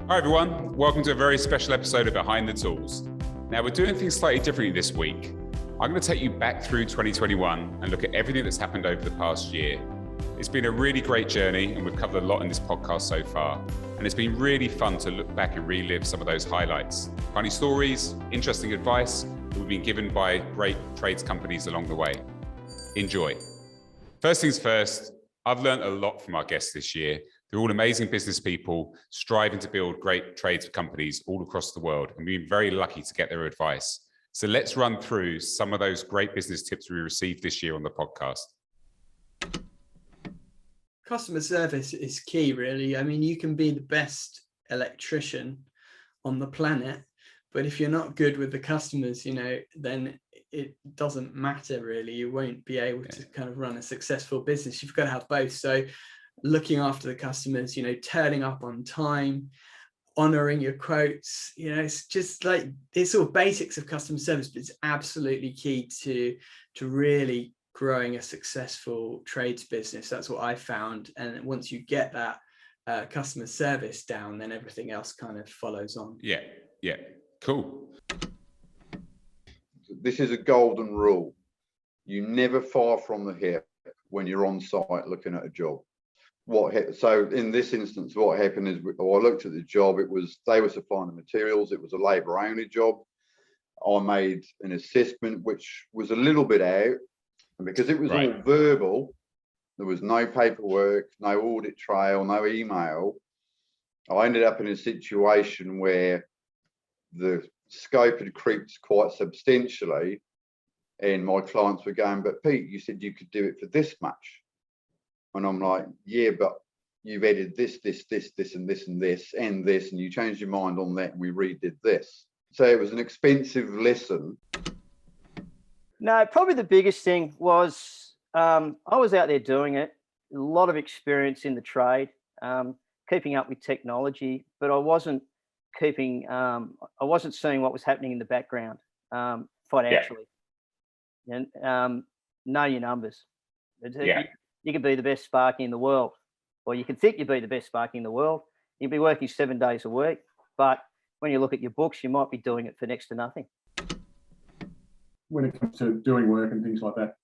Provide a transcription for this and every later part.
Hi everyone, welcome to a very special episode of Behind the Tools. Now we're doing things slightly differently this week. I'm going to take you back through 2021 and look at everything that's happened over the past year. It's been a really great journey and we've covered a lot in this podcast so far. And it's been really fun to look back and relive some of those highlights. Funny stories, interesting advice that we've been given by great trades companies along the way. Enjoy. First things first, I've learned a lot from our guests this year. They're all amazing business people striving to build great trades companies all across the world. And we've been very lucky to get their advice. So let's run through some of those great business tips we received this year on the podcast. Customer service is key, really. I mean, you can be the best electrician on the planet, but if you're not good with the customers, then it doesn't matter really. You won't be able to kind of run a successful business. You've got to have both. So looking after the customers, turning up on time, honoring your quotes, it's just like, it's all basics of customer service, but it's absolutely key to really growing a successful trades business. That's what I found. And once you get that customer service down, then everything else kind of follows on. Yeah, cool. This is a golden rule. You never fire from the hip when you're on site looking at a job. So in this instance, what happened is, I looked at the job. They were supplying the materials. It was a labour only job. I made an assessment which was a little bit out, and because it was all verbal, there was no paperwork, no audit trail, no email. I ended up in a situation where the scope had creeped quite substantially, and my clients were going, "But Pete, you said you could do it for this much." And I'm like, "Yeah, but you've added this, and this, and this, and this, and you changed your mind on that, and we redid this." So it was an expensive lesson. No, probably the biggest thing was I was out there doing it, a lot of experience in the trade, keeping up with technology, but I wasn't seeing what was happening in the background financially. And know your numbers. You could be the best sparky in the world, or you can think you'd be the best sparky in the world. You'd be working 7 days a week, but when you look at your books, you might be doing it for next to nothing. When it comes to doing work and things like that,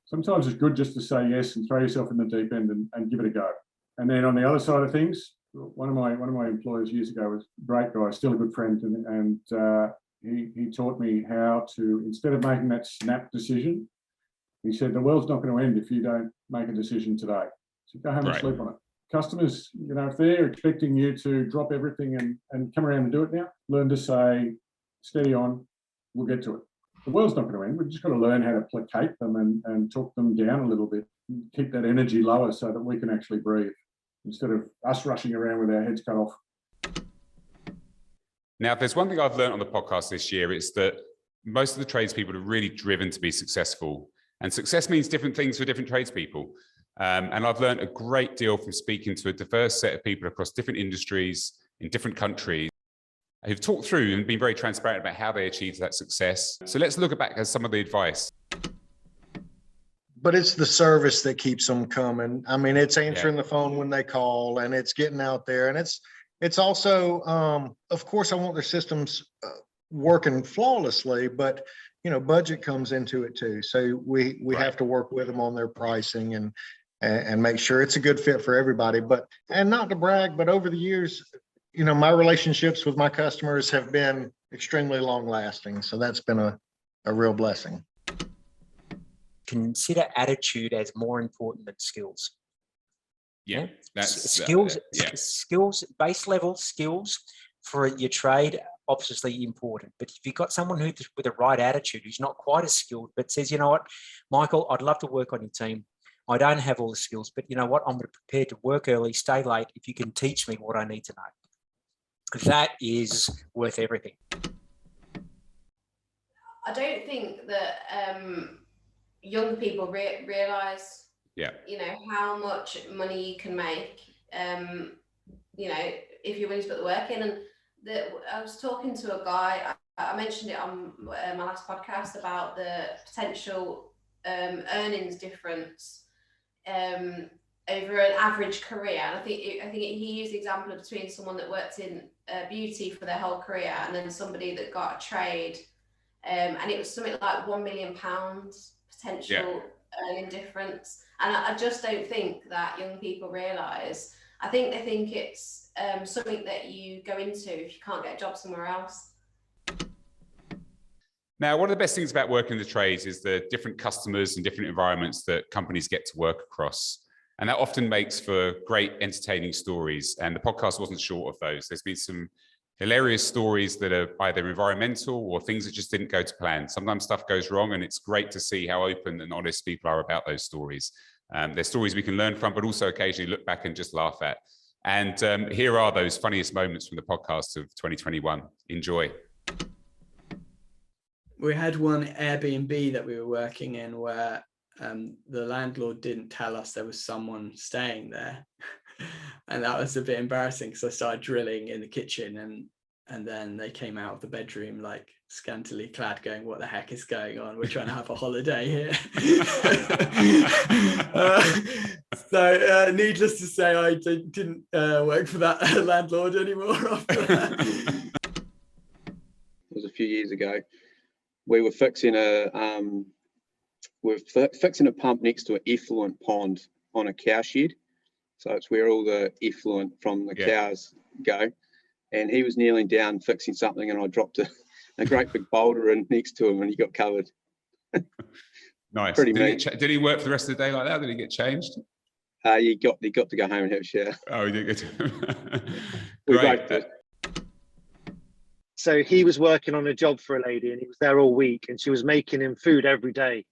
sometimes it's good just to say yes and throw yourself in the deep end and give it a go. And then on the other side of things, one of my employers years ago was a great guy, still a good friend, and he taught me how to, instead of making that snap decision, he said, "The world's not going to end if you don't make a decision today. So go home and sleep on it." Customers, if they're expecting you to drop everything and come around and do it now, learn to say, "Steady on, we'll get to it." The world's not going to end. We've just got to learn how to placate them and talk them down a little bit, keep that energy lower so that we can actually breathe, instead of us rushing around with our heads cut off. Now, if there's one thing I've learned on the podcast this year, it's that most of the tradespeople are really driven to be successful. And success means different things for different tradespeople. And I've learned a great deal from speaking to a diverse set of people across different industries in different countries who've talked through and been very transparent about how they achieved that success. So let's look back at some of the advice. But it's the service that keeps them coming. I mean, it's answering the phone when they call, and it's getting out there. And it's also, of course, I want their systems working flawlessly, but budget comes into it too. So we have to work with them on their pricing and make sure it's a good fit for everybody. And not to brag, but over the years, my relationships with my customers have been extremely long lasting. So that's been a real blessing. Consider attitude as more important than skills. Yeah, that's skills, base level skills for your trade, obviously important. But if you've got someone with the right attitude, who's not quite as skilled, but says, "You know what, Michael, I'd love to work on your team. I don't have all the skills, but you know what, I'm prepared to work early, stay late, if you can teach me what I need to know." That is worth everything. I don't think that young people realise, how much money you can make, if you're willing to put the work in. And I was talking to a guy, I mentioned it on my last podcast about the potential earnings difference over an average career. And I think he used the example between someone that worked in beauty for their whole career and then somebody that got a trade, and it was something like £1 million potential earning difference. And I just don't think that young people realise. I think they think it's something that you go into if you can't get a job somewhere else. Now, one of the best things about working in the trades is the different customers and different environments that companies get to work across. And that often makes for great entertaining stories. And the podcast wasn't short of those. There's been some hilarious stories that are either environmental or things that just didn't go to plan. Sometimes stuff goes wrong, and it's great to see how open and honest people are about those stories. They're stories we can learn from, but also occasionally look back and just laugh at. And here are those funniest moments from the podcast of 2021. Enjoy. We had one Airbnb that we were working in where the landlord didn't tell us there was someone staying there. And that was a bit embarrassing because I started drilling in the kitchen and then they came out of the bedroom like scantily clad going, what the heck is going on? We're trying to have a holiday here. So needless to say, I didn't work for that landlord anymore after that. It was a few years ago. We were fixing a pump next to an effluent pond on a cow shed. So it's where all the effluent from the cows go. And he was kneeling down fixing something, and I dropped a great big boulder in next to him, and he got covered. Nice. Did he work for the rest of the day like that? Did he get changed? He got to go home and have a shower. Oh, he did get We both did. So he was working on a job for a lady, and he was there all week, and she was making him food every day,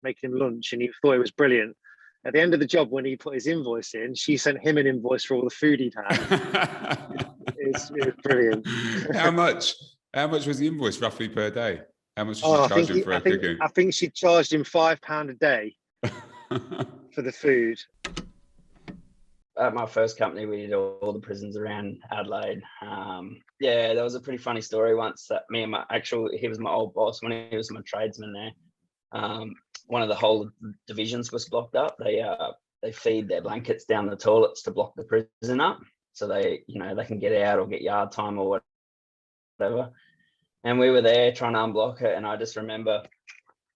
making him lunch, and he thought it was brilliant. At the end of the job, when he put his invoice in, she sent him an invoice for all the food he'd had. It's brilliant. How much was the invoice roughly per day? How much was she charging for cooking? I think she charged him £5 a day for the food. At my first company, we did all the prisons around Adelaide. There was a pretty funny story once that he was my old boss when he was my tradesman there. One of the whole divisions was blocked up. They feed their blankets down the toilets to block the prison up, so they can get out or get yard time or whatever. And we were there trying to unblock it, and I just remember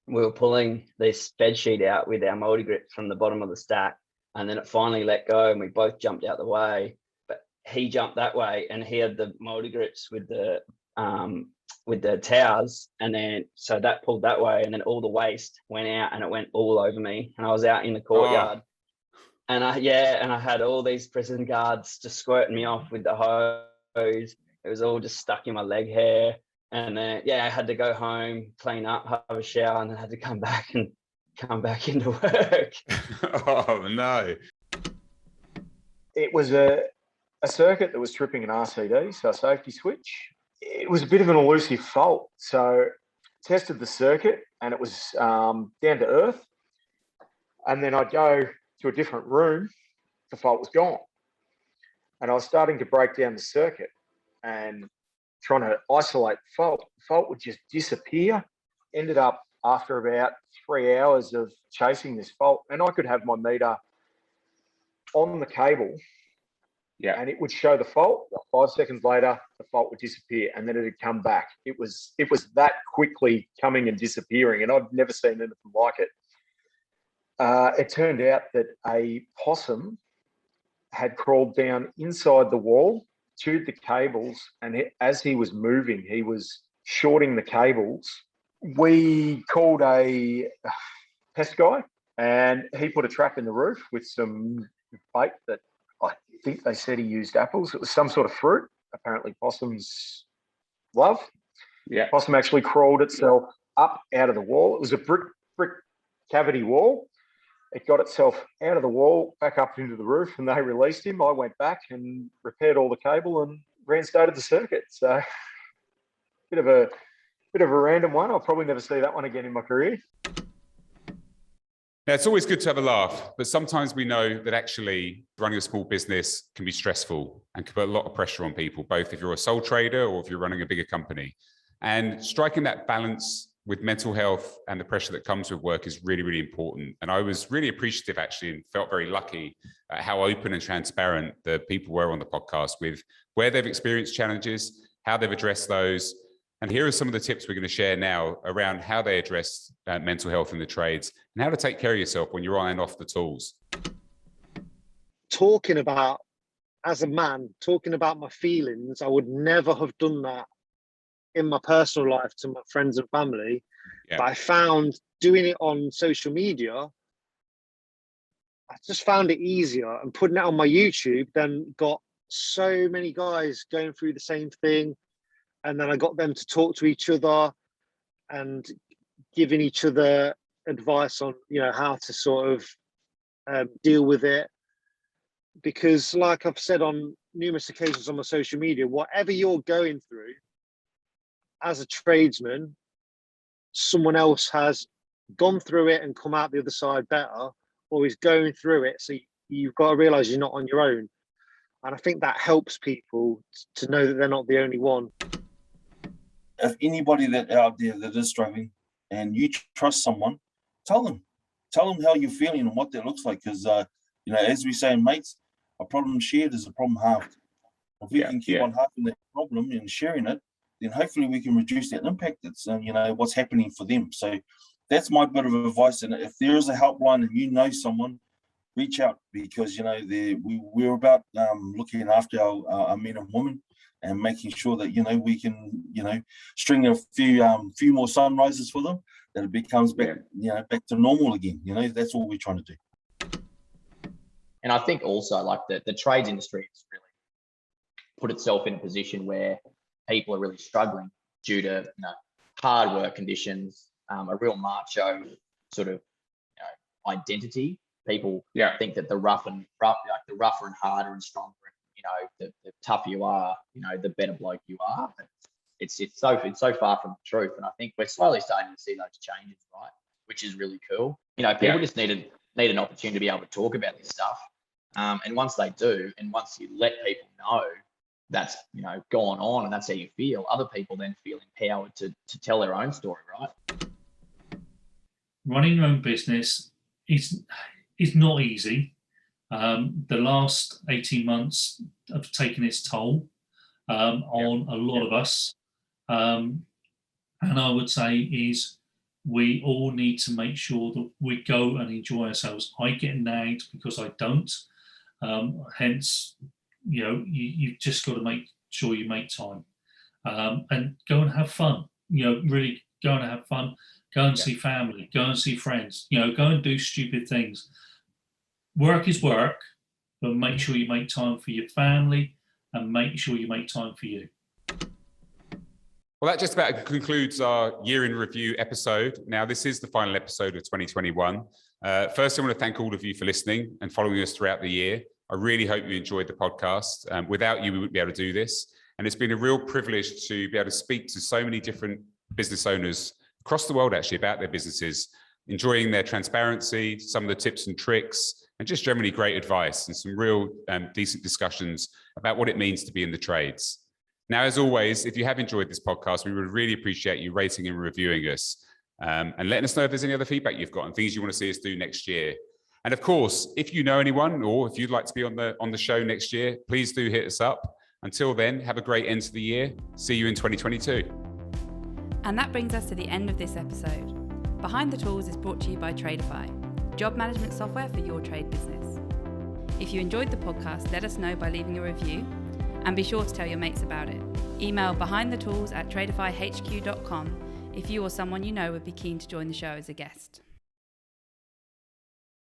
we were pulling this bed sheet out with our multi grips from the bottom of the stack, and then it finally let go, and we both jumped out the way. But he jumped that way, and he had the multi grips with the towers, and then so that pulled that way, and then all the waste went out, and it went all over me, and I was out in the courtyard. And I had all these prison guards just squirting me off with the hose. It was all just stuck in my leg hair. And then I had to go home, clean up, have a shower, and then had to come back into work. Oh no. It was a circuit that was tripping an RCD, so a safety switch. It was a bit of an elusive fault. So tested the circuit, and it was down to earth. And then I'd go to a different room, the fault was gone. And I was starting to break down the circuit and trying to isolate the fault. The fault would just disappear. Ended up after about 3 hours of chasing this fault, and I could have my meter on the cable, and it would show the fault. 5 seconds later, the fault would disappear, and then it would come back. It was that quickly coming and disappearing, and I've never seen anything like it. It turned out that a possum had crawled down inside the wall, chewed the cables, and as he was moving, he was shorting the cables. We called a pest guy, and he put a trap in the roof with some bait that I think they said he used apples. It was some sort of fruit. Apparently possums love. Yeah. Possum actually crawled itself up out of the wall. It was a brick cavity wall. It got itself out of the wall, back up into the roof, and they released him. I went back and repaired all the cable and reinstated the circuit. So bit of a random one. I'll probably never see that one again in my career. Now, it's always good to have a laugh, but sometimes we know that actually running a small business can be stressful and can put a lot of pressure on people, both if you're a sole trader or if you're running a bigger company. And striking that balance with mental health and the pressure that comes with work is really, really important. And I was really appreciative, actually, and felt very lucky at how open and transparent the people were on the podcast with where they've experienced challenges, how they've addressed those. And here are some of the tips we're going to share now around how they address mental health in the trades and how to take care of yourself when you're on and off the tools. Talking about, as a man, talking about my feelings, I would never have done that in my personal life to my friends and family. Yeah. But I found doing it on social media, I just found it easier, and putting it on my YouTube then got so many guys going through the same thing. And then I got them to talk to each other and giving each other advice on, you know, how to sort of deal with it. Because like I've said on numerous occasions on my social media, whatever you're going through as a tradesman, someone else has gone through it and come out the other side better, or is going through it. So you've got to realize you're not on your own. And I think that helps people to know that they're not the only one. If anybody that out there that is struggling and you trust someone, tell them how you're feeling and what that looks like. Because, you know, as we say, mates, a problem shared is a problem halved. If we can keep on halving that problem and sharing it, then hopefully we can reduce that impact that's, you know, what's happening for them. So that's my bit of advice. And if there is a helpline and you know someone, reach out, because, you know, we're about looking after our men and women and making sure that, you know, we can, you know, string a few more sunrises for them, that it becomes back, you know, back to normal again. You know, that's all we're trying to do. And I think also, like, the trades industry has really put itself in a position where people are really struggling due to, you know, hard work conditions, a real macho sort of, you know, identity. People think that the rougher and harder and stronger, you know, the tougher you are, you know, the better bloke you are. But it's so far from the truth. And I think we're slowly starting to see those changes, right? Which is really cool. You know, people just need an opportunity to be able to talk about this stuff. And once they do, and once you let people know that's, you know, gone on and that's how you feel, other people then feel empowered to tell their own story, right? Running your own business is not easy. The last 18 months have taken its toll on a lot of us. And I would say is we all need to make sure that we go and enjoy ourselves. I get nagged because I don't. Hence, you know, you've just got to make sure you make time and go and have fun. You know, really go and have fun. Go and see family. Go and see friends. You know, go and do stupid things. Work is work, but make sure you make time for your family and make sure you make time for you. Well, that just about concludes our year in review episode. Now, this is the final episode of 2021. First, I want to thank all of you for listening and following us throughout the year. I really hope you enjoyed the podcast. Without you, we wouldn't be able to do this. And it's been a real privilege to be able to speak to so many different business owners across the world, actually, about their businesses, enjoying their transparency, some of the tips and tricks, and just generally great advice and some real decent discussions about what it means to be in the trades. Now, as always, if you have enjoyed this podcast, we would really appreciate you rating and reviewing us and letting us know if there's any other feedback you've got and things you want to see us do next year. And of course, if you know anyone or if you'd like to be on the show next year, please do hit us up. Until then, have a great end to the year. See you in 2022. And that brings us to the end of this episode. Behind the Tools is brought to you by Tradify, job management software for your trade business. If you enjoyed the podcast, let us know by leaving a review and be sure to tell your mates about it. Email behindthetools@tradifyhq.com if you or someone you know would be keen to join the show as a guest.